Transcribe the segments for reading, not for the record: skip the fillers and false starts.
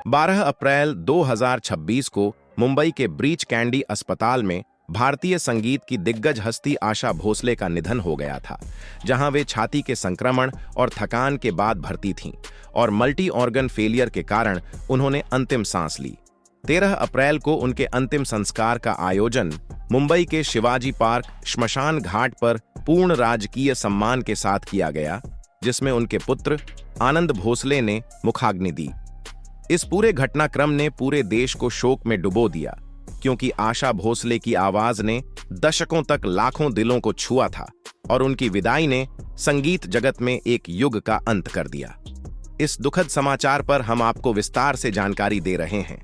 12 अप्रैल 2026 को मुंबई के breach candy अस्पताल में भारतीय संगीत की दिग्गज हस्ती आशा भोसले का निधन हो गया था, जहां वे छाती के संक्रमण और थकान के बाद भर्ती थीं और मल्टी ऑर्गन फेलियर के कारण उन्होंने अंतिम सांस ली। 13 अप्रैल को उनके अंतिम संस्कार का आयोजन मुंबई के शिवाजी पार्क श्मशान घाट पर पूर्ण राजकीय सम्मान के साथ किया गया, जिसमें उनके पुत्र आनंद भोसले ने मुखाग्नि दी। इस पूरे घटनाक्रम ने पूरे देश को शोक में डुबो दिया, क्योंकि आशा भोसले की आवाज ने दशकों तक लाखों दिलों को छुआ था और उनकी विदाई ने संगीत जगत में एक युग का अंत कर दिया। इस दुखद समाचार पर हम आपको विस्तार से जानकारी दे रहे हैं।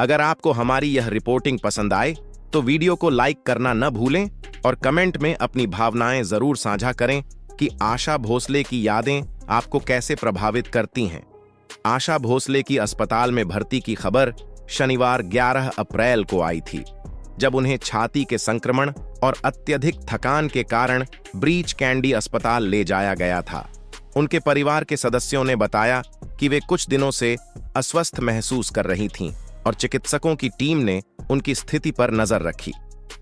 अगर आपको हमारी यह रिपोर्टिंग पसंद आए तो वीडियो को लाइक करना न भूलें और कमेंट में अपनी भावनाएं जरूर साझा करें कि आशा भोसले की यादें आपको कैसे प्रभावित करती हैं। आशा भोसले की अस्पताल में भर्ती की खबर शनिवार 11 अप्रैल को आई थी, जब उन्हें छाती के संक्रमण और अत्यधिक थकान के कारण ब्रीच कैंडी अस्पताल ले जाया गया था। उनके परिवार के सदस्यों ने बताया कि वे कुछ दिनों से अस्वस्थ महसूस कर रही थीं और चिकित्सकों की टीम ने उनकी स्थिति पर नजर रखी,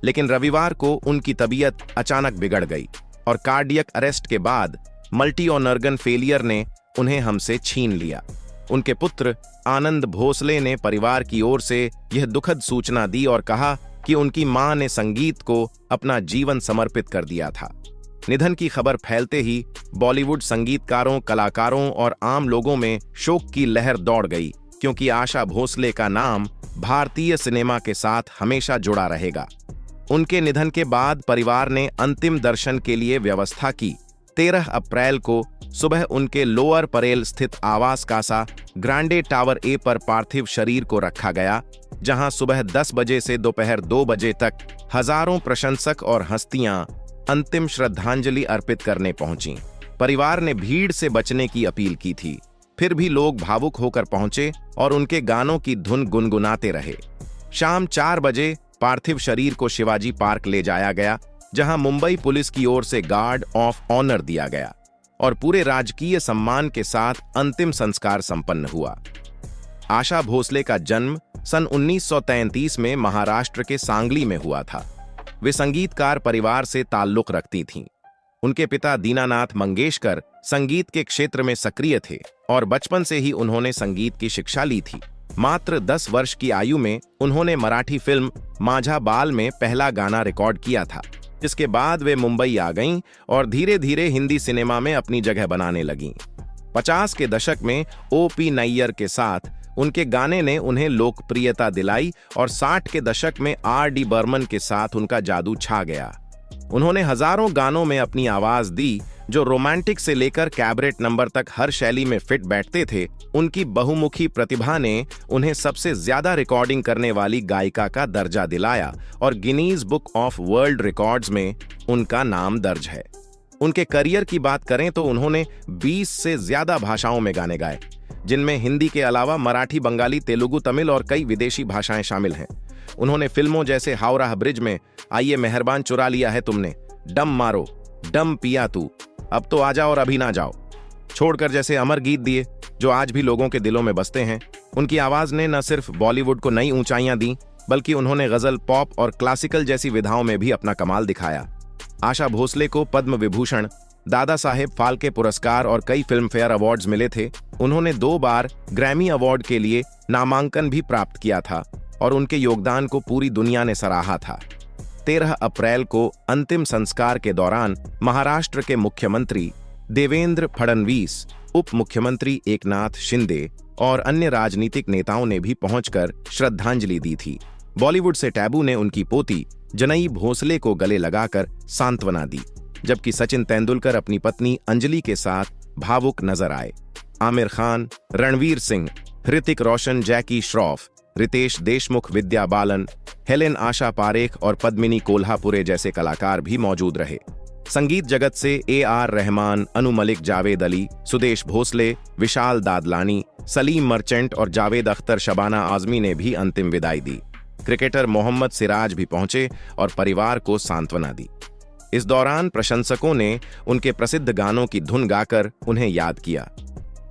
लेकिन रविवार को उनकी तबीयत अचानक बिगड़ गई और कार्डियक अरेस्ट के बाद मल्टी ऑर्गन फेलियर ने उन्हें हमसे छीन लिया। उनके पुत्र आनंद भोसले ने परिवार की ओर से यह दुखद सूचना दी और कहा कि उनकी मां ने संगीत को अपना जीवन समर्पित कर दिया था। निधन की खबर फैलते ही बॉलीवुड संगीतकारों, कलाकारों और आम लोगों में शोक की लहर दौड़ गई, क्योंकि आशा भोसले का नाम भारतीय सिनेमा के साथ हमेशा जुड़ा रहेगा। उनके निधन के बाद परिवार ने अंतिम दर्शन के लिए व्यवस्था की। 13 अप्रैल को सुबह उनके लोअर परेल स्थित आवास कासा ग्रांडे टावर ए पर पार्थिव शरीर को रखा गया, जहां सुबह 10 बजे से दोपहर 2 बजे तक हजारों प्रशंसक और हस्तियां अंतिम श्रद्धांजलि अर्पित करने पहुंची। परिवार ने भीड़ से बचने की अपील की थी, फिर भी लोग भावुक होकर पहुंचे और उनके गानों की धुन गुनगुनाते रहे। शाम 4 बजे पार्थिव शरीर को शिवाजी पार्क ले जाया गया, जहां मुंबई पुलिस की ओर से गार्ड ऑफ ऑनर दिया गया और पूरे राजकीय सम्मान के साथ अंतिम संस्कार संपन्न हुआ। आशा भोसले का जन्म सन 1933 में महाराष्ट्र के सांगली में हुआ था। वे संगीतकार परिवार से ताल्लुक रखती थीं। उनके पिता दीनानाथ मंगेशकर संगीत के क्षेत्र में सक्रिय थे और बचपन से ही उन्होंने संगीत की शिक्षा ली थी। मात्र 10 वर्ष की आयु में उन्होंने मराठी फिल्म माझा बाल में पहला गाना रिकॉर्ड किया था। इसके बाद वे मुंबई आ गईं और धीरे धीरे हिंदी सिनेमा में अपनी जगह बनाने लगीं। 50 के दशक में ओ.पी. नैयर के साथ उनके गाने ने उन्हें लोकप्रियता दिलाई और 60 के दशक में आर.डी. बर्मन के साथ उनका जादू छा गया। उन्होंने हजारों गानों में अपनी आवाज दी, जो रोमांटिक से लेकर कैबरेट नंबर तक हर शैली में फिट बैठते थे। उनकी बहुमुखी प्रतिभा ने उन्हें सबसे ज्यादा रिकॉर्डिंग करने वाली गायिका का दर्जा दिलाया और Guinness book of world records में उनका नाम दर्ज है। उनके करियर की बात करें तो उन्होंने 20 से ज्यादा भाषाओं में गाने गाए, जिनमें हिंदी के अलावा मराठी, बंगाली, तेलुगु, तमिल और कई विदेशी भाषाएं शामिल हैं। उन्होंने फिल्मों जैसे हावड़ा ब्रिज में आइए मेहरबान चुरा लिया है तुमने, डम मारो, डम पिया तू, अब तो आजा और अभी ना जाओ, छोड़कर जैसे अमर गीत दिए, जो आज भी लोगों के दिलों में बसते हैं। उनकी आवाज ने न सिर्फ बॉलीवुड को नई ऊंचाइयां दी, बल्कि उन्होंने गजल, पॉप और क्लासिकल जैसी विधाओं में भी अपना कमाल दिखाया। आशा भोसले को पद्म विभूषण, दादा साहेब फाल्के पुरस्कार और कई फिल्म फेयर अवार्ड्स मिले थे। उन्होंने 2 बार ग्रैमी अवार्ड के लिए नामांकन भी प्राप्त किया था और उनके योगदान को पूरी दुनिया ने सराहा था। 13 अप्रैल को अंतिम संस्कार के दौरान महाराष्ट्र के मुख्यमंत्री देवेंद्र फडणवीस, उप मुख्यमंत्री एकनाथ शिंदे और अन्य राजनीतिक नेताओं ने भी पहुंचकर श्रद्धांजलि दी थी। बॉलीवुड से टैबू ने उनकी पोती जनई भोसले को गले लगाकर सांत्वना दी, जबकि सचिन तेंदुलकर अपनी पत्नी अंजलि के साथ भावुक नजर आए। आमिर खान, रणवीर सिंह, ऋतिक रोशन, जैकी श्रॉफ, रितेश देशमुख, विद्या बालन, हेलेन आशा पारेख और पद्मिनी कोल्हापुरे जैसे कलाकार भी मौजूद रहे। संगीत जगत से ए.आर. रहमान, अनु मलिक, जावेद अली, सुदेश भोसले, विशाल दादलानी, सलीम मर्चेंट और जावेद अख्तर, शबाना आजमी ने भी अंतिम विदाई दी। क्रिकेटर मोहम्मद सिराज भी पहुंचे और परिवार को सांत्वना दी। इस दौरान प्रशंसकों ने उनके प्रसिद्ध गानों की धुन गाकर उन्हें याद किया।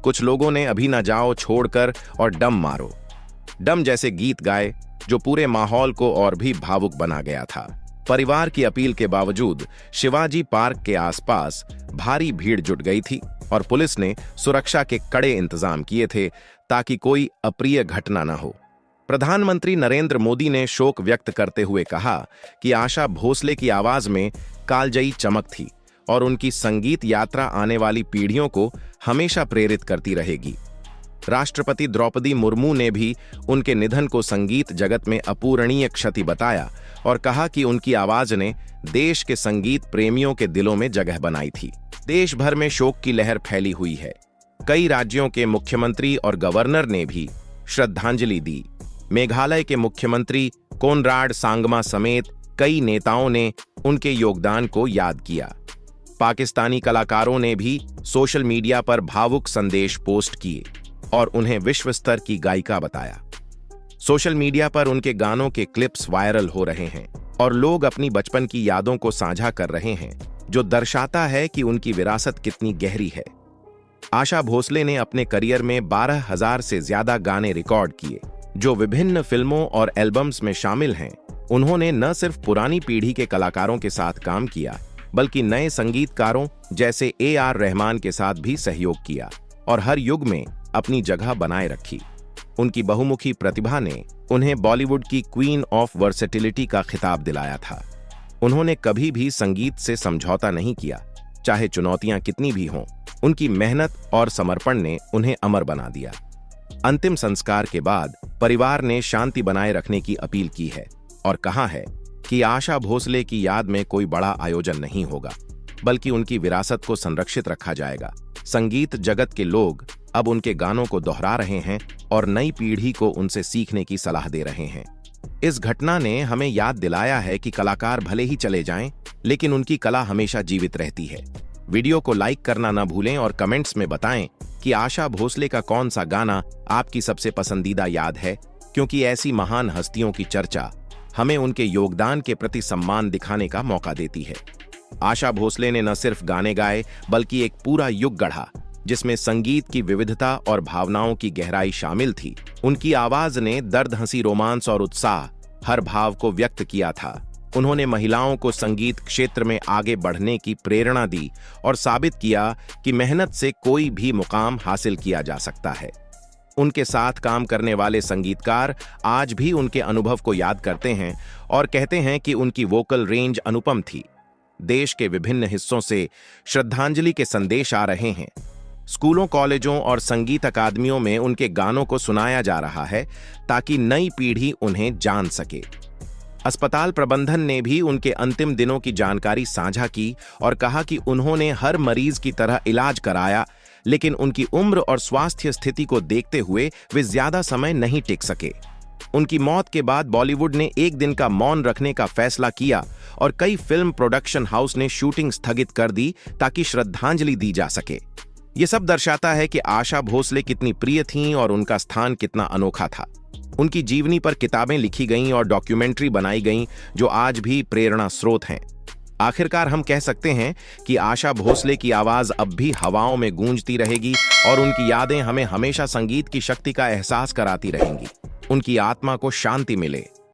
कुछ लोगों ने अभी न जाओ छोड़कर और डम मारो डम जैसे गीत गाए जो पूरे माहौल को और भी भावुक बना गया था। परिवार की अपील के बावजूद शिवाजी पार्क के आसपास भारी भीड़ जुट गई थी और पुलिस ने सुरक्षा के कड़े इंतजाम किए थे ताकि कोई अप्रिय घटना न हो। प्रधानमंत्री नरेंद्र मोदी ने शोक व्यक्त करते हुए कहा कि आशा भोसले की आवाज में कालजयी चमक थी और उनकी संगीत यात्रा आने वाली पीढ़ियों को हमेशा प्रेरित करती रहेगी। राष्ट्रपति द्रौपदी मुर्मू ने भी उनके निधन को संगीत जगत में अपूरणीय क्षति बताया और कहा कि उनकी आवाज ने देश के संगीत प्रेमियों के दिलों में जगह बनाई थी। देश भर में शोक की लहर फैली हुई है। कई राज्यों के मुख्यमंत्री और गवर्नर ने भी श्रद्धांजलि दी। मेघालय के मुख्यमंत्री कोनराड सांगमा समेत कई नेताओं ने उनके योगदान को याद किया। पाकिस्तानी कलाकारों ने भी सोशल मीडिया पर भावुक संदेश पोस्ट किए और उन्हें विश्व स्तर की गायिका बताया। सोशल मीडिया पर उनके गानों के क्लिप्स वायरल हो रहे हैं और लोग अपनी बचपन की यादों को साझा कर रहे हैं, जो दर्शाता है कि उनकी विरासत कितनी गहरी है। आशा भोसले ने अपने करियर में 12,000 से ज्यादा गाने रिकॉर्ड किए, जो विभिन्न फिल्मों और एल्बम्स में शामिल हैं। उन्होंने न सिर्फ पुरानी पीढ़ी के कलाकारों के साथ काम किया, बल्कि नए संगीतकारों जैसे AR रहमान के साथ भी सहयोग किया और हर युग में अपनी जगह बनाए रखी। उनकी बहुमुखी प्रतिभा ने उन्हें बॉलीवुड की क्वीन ऑफ वर्सेटिलिटी का खिताब दिलाया था। उन्होंने कभी भी संगीत से समझौता नहीं किया, चाहे चुनौतियां कितनी भी हों। उनकी मेहनत और समर्पण ने उन्हें अमर बना दिया। अंतिम संस्कार के बाद परिवार ने शांति बनाए रखने की अपील की है और कहा है कि आशा भोसले की याद में कोई बड़ा आयोजन नहीं होगा, बल्कि उनकी विरासत को संरक्षित रखा जाएगा। संगीत जगत के लोग अब उनके गानों को दोहरा रहे हैं और नई पीढ़ी को उनसे सीखने की सलाह दे रहे हैं। इस घटना ने हमें याद दिलाया है कि कलाकार भले ही चले जाएं, लेकिन उनकी कला हमेशा जीवित रहती है। वीडियो को लाइक करना न भूलें और कमेंट्स में बताएं कि आशा भोसले का कौन सा गाना आपकी सबसे पसंदीदा याद है, क्योंकि ऐसी महान हस्तियों की चर्चा हमें उनके योगदान के प्रति सम्मान दिखाने का मौका देती है। आशा भोसले ने न सिर्फ गाने गाए, बल्कि एक पूरा युग गढ़ा जिसमें संगीत की विविधता और भावनाओं की गहराई शामिल थी। उनकी आवाज ने दर्द, हंसी, रोमांस और उत्साह हर भाव को व्यक्त किया था। उन्होंने महिलाओं को संगीत क्षेत्र में आगे बढ़ने की प्रेरणा दी और साबित किया कि मेहनत से कोई भी मुकाम हासिल किया जा सकता है। उनके साथ काम करने वाले संगीतकार आज भी उनके अनुभव को याद करते हैं और कहते हैं कि उनकी वोकल रेंज अनुपम थी। देश के विभिन्न हिस्सों से श्रद्धांजलि के संदेश आ रहे हैं। स्कूलों, कॉलेजों और संगीत अकादमियों में उनके गानों को सुनाया जा रहा है ताकि नई पीढ़ी उन्हें जान सके। अस्पताल प्रबंधन ने भी उनके अंतिम दिनों की जानकारी साझा की और कहा कि उन्होंने हर मरीज की तरह इलाज कराया, लेकिन उनकी उम्र और स्वास्थ्य स्थिति को देखते हुए वे ज्यादा समय नहीं टिक सके। उनकी मौत के बाद बॉलीवुड ने एक दिन का मौन रखने का फैसला किया और कई फिल्म प्रोडक्शन हाउस ने शूटिंग स्थगित कर दी ताकि श्रद्धांजलि दी जा सके। ये सब दर्शाता है कि आशा भोसले कितनी प्रिय थीं और उनका स्थान कितना अनोखा था। उनकी जीवनी पर किताबें लिखी गईं और डॉक्यूमेंट्री बनाई गईं जो आज भी प्रेरणा स्रोत हैं। आखिरकार हम कह सकते हैं कि आशा भोसले की आवाज अब भी हवाओं में गूंजती रहेगी और उनकी यादें हमें हमेशा संगीत की शक्ति का एहसास कराती रहेंगी। उनकी आत्मा को शांति मिले।